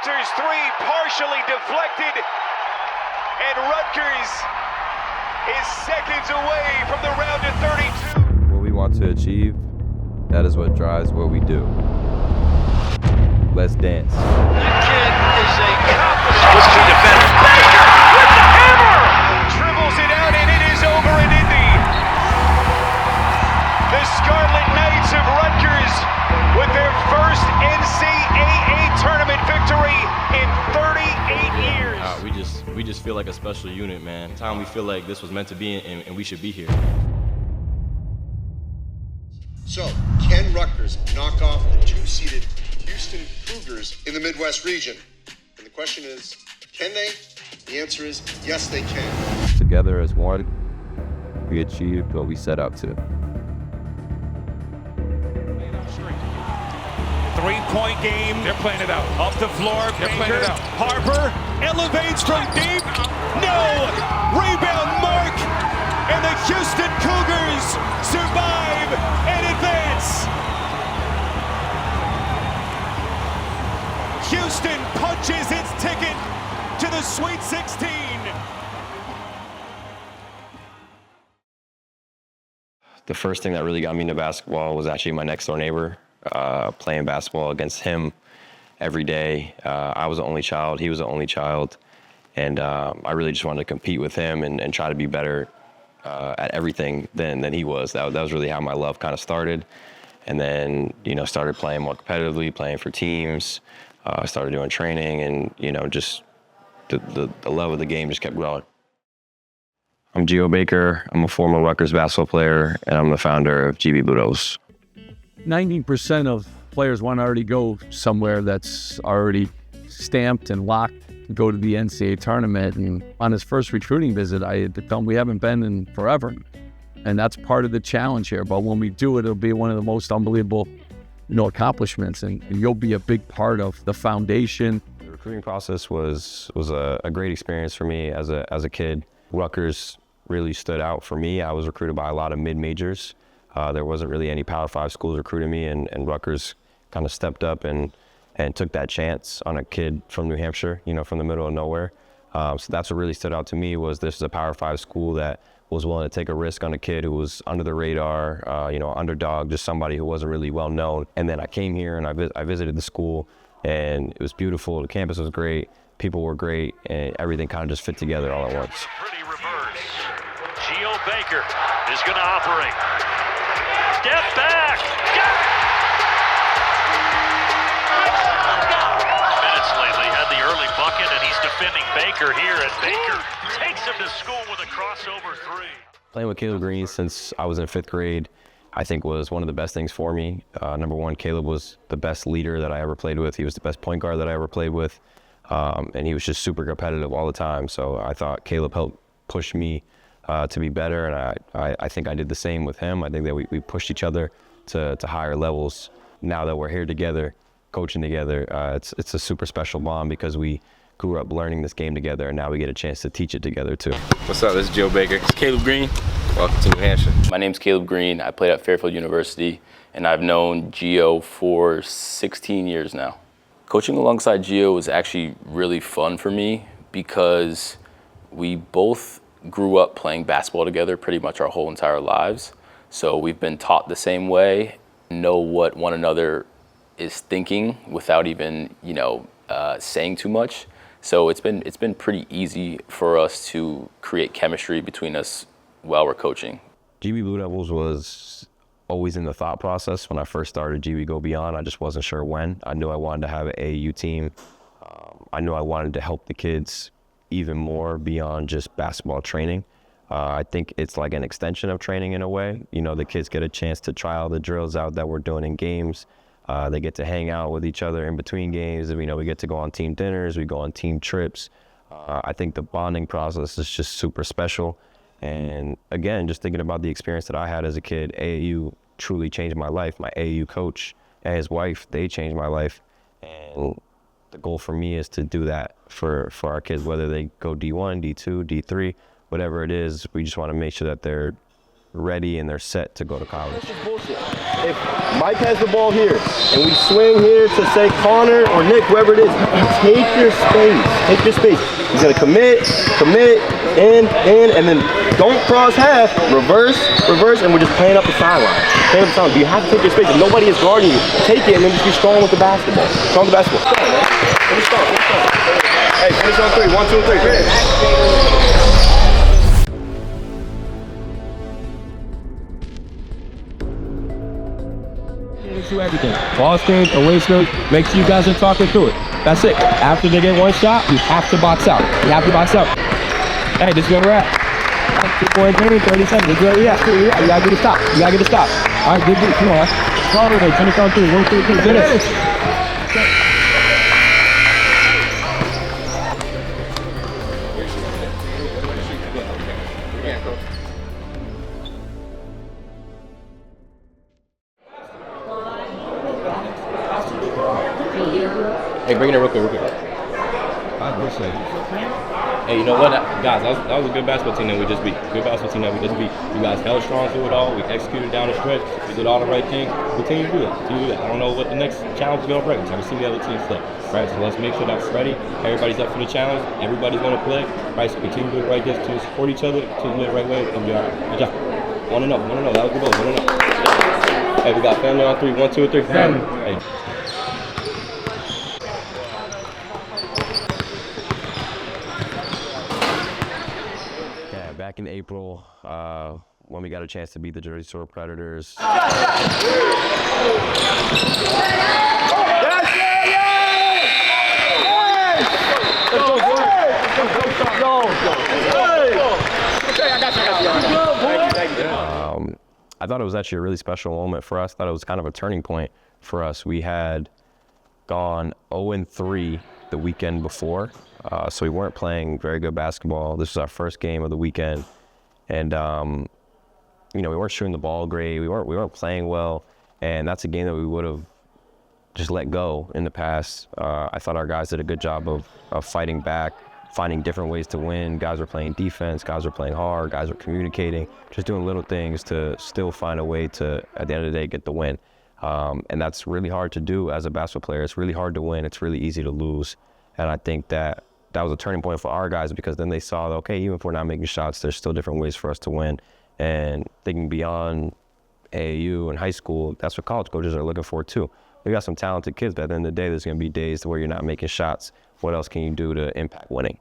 Answers three, partially deflected, and Rutgers is seconds away from the round of 32. What we want to achieve, that is what drives what we do. Let's dance. The kid is a confident. Switch to defender. Baker with the hammer! Dribbles it out and it is over in Indy. The Scarlet Knights of Rutgers with their first NCAA tournament victory in 38 years. We just feel like a special unit, man. It's time we feel like this was meant to be and we should be here. So, can Rutgers knock off the two-seeded Houston Cougars in the Midwest region? And the question is, can they? The answer is yes, they can. Together as one, we achieved what we set out to. Three-point game. They're playing it out. Off the floor. They're playing it out. Harper elevates from deep. No! Rebound mark. And the Houston Cougars survive and advance. Houston punches its ticket to the Sweet 16. The first thing that really got me into basketball was actually my next door neighbor. Playing basketball against him every day. I was the only child, he was the only child, and I really just wanted to compete with him and try to be better at everything than he was. That was really how my love kind of started. And then, started playing more competitively, playing for teams, started doing training, and, just the love of the game just kept growing. I'm Theo Baker. I'm a former Rutgers basketball player, and I'm the founder of GB Blue Devils. 90% of players want to already go somewhere that's already stamped and locked to go to the NCAA tournament. And on his first recruiting visit, I had to tell him we haven't been in forever. And that's part of the challenge here. But when we do it, it'll be one of the most unbelievable, accomplishments. And you'll be a big part of the foundation. The recruiting process was a great experience for me as a kid. Rutgers really stood out for me. I was recruited by a lot of mid-majors. There wasn't really any Power 5 schools recruiting me, and Rutgers kind of stepped up and took that chance on a kid from New Hampshire, from the middle of nowhere. So that's what really stood out to me, was this is a Power 5 school that was willing to take a risk on a kid who was under the radar, underdog, just somebody who wasn't really well known. And then I came here and I visited the school, and it was beautiful. The campus was great, people were great, and everything kind of just fit together all at once. Pretty reverse. Theo Baker is going to operate. Step back. Got it. Minutes lately had the early bucket, and he's defending Baker here, and Baker takes him to school with a crossover three. Playing with Caleb Green since I was in 5th grade, I think was one of the best things for me. Number one, Caleb was the best leader that I ever played with. He was the best point guard that I ever played with, and he was just super competitive all the time. So I thought Caleb helped push me to be better, and I think I did the same with him. I think that we pushed each other to higher levels. Now that we're here together, coaching together, it's a super special bond because we grew up learning this game together, and now we get a chance to teach it together too. What's up, this is Joe Baker. It's Caleb Green. Welcome to New Hampshire. My name's Caleb Green. I played at Fairfield University, and I've known Gio for 16 years now. Coaching alongside Gio was actually really fun for me because we both grew up playing basketball together pretty much our whole entire lives. So we've been taught the same way, know what one another is thinking without even, saying too much. So it's been pretty easy for us to create chemistry between us while we're coaching. GB Blue Devils was always in the thought process. When I first started GB Go Beyond, I just wasn't sure when. I knew I wanted to have an AAU team. I knew I wanted to help the kids even more beyond just basketball training. I think it's like an extension of training in a way. The kids get a chance to try all the drills out that we're doing in games. They get to hang out with each other in between games. And, we get to go on team dinners, we go on team trips. I think the bonding process is just super special. And again, just thinking about the experience that I had as a kid, AAU truly changed my life. My AAU coach and his wife, they changed my life. And the goal for me is to do that for our kids, whether they go D1, D2, D3, whatever it is. We just want to make sure that they're ready and they're set to go to college. if Mike has the ball here and we swing here to say Connor or Nick, whoever it is, take your space. Take your space. You gotta commit, in, and then don't cross half, reverse, and we're just playing up the sideline. Playing up the sideline. You have to take your space. If nobody is guarding you, take it and then just be strong with the basketball. Strong with the basketball. Come on, man. Finish strong. Hey, finish on 3. 1, 2, and 3. Finish. Do everything. Ball screens, away screens, make sure you guys are talking through it. That's it. After they get one shot, we have to box out. Hey, this is where we're at. 2.30 seconds. This is where we at. You gotta get a stop. All right, good. Come on. Call it. Finish on 3. 1, 2, 3. Finish. Hey, bring it in real quick. Hey, you know what, guys? That was a good basketball team that we just beat. You guys held strong through it all. We executed down the stretch. We did all the right things. Continue to do that. I don't know what the next challenge is going to bring. So I see the other teams play. Right, so let's make sure that's ready. Everybody's up for the challenge. Everybody's going to play. Right, so continue to do it right here. To support each other. Continue to do it the right way. We'll be all right. Good job. 1-0. That was good ball. 1-0. Hey, we got family on 3. 1, 2, 3. Family. Hey. Back in April, when we got a chance to beat the Jersey Shore Predators. I thought it was actually a really special moment for us. I thought it was kind of a turning point for us. We had gone 0-3 the weekend before. So we weren't playing very good basketball. This was our first game of the weekend. And, we weren't shooting the ball great. We weren't playing well. And that's a game that we would have just let go in the past. I thought our guys did a good job of fighting back, finding different ways to win. Guys were playing defense. Guys were playing hard. Guys were communicating, just doing little things to still find a way to, at the end of the day, get the win. And that's really hard to do as a basketball player. It's really hard to win. It's really easy to lose. And I think that was a turning point for our guys, because then they saw that, okay, even if we're not making shots, there's still different ways for us to win. And thinking beyond AAU and high school, that's what college coaches are looking for too. We got some talented kids, but at the end of the day, there's going to be days where you're not making shots. What else can you do to impact winning?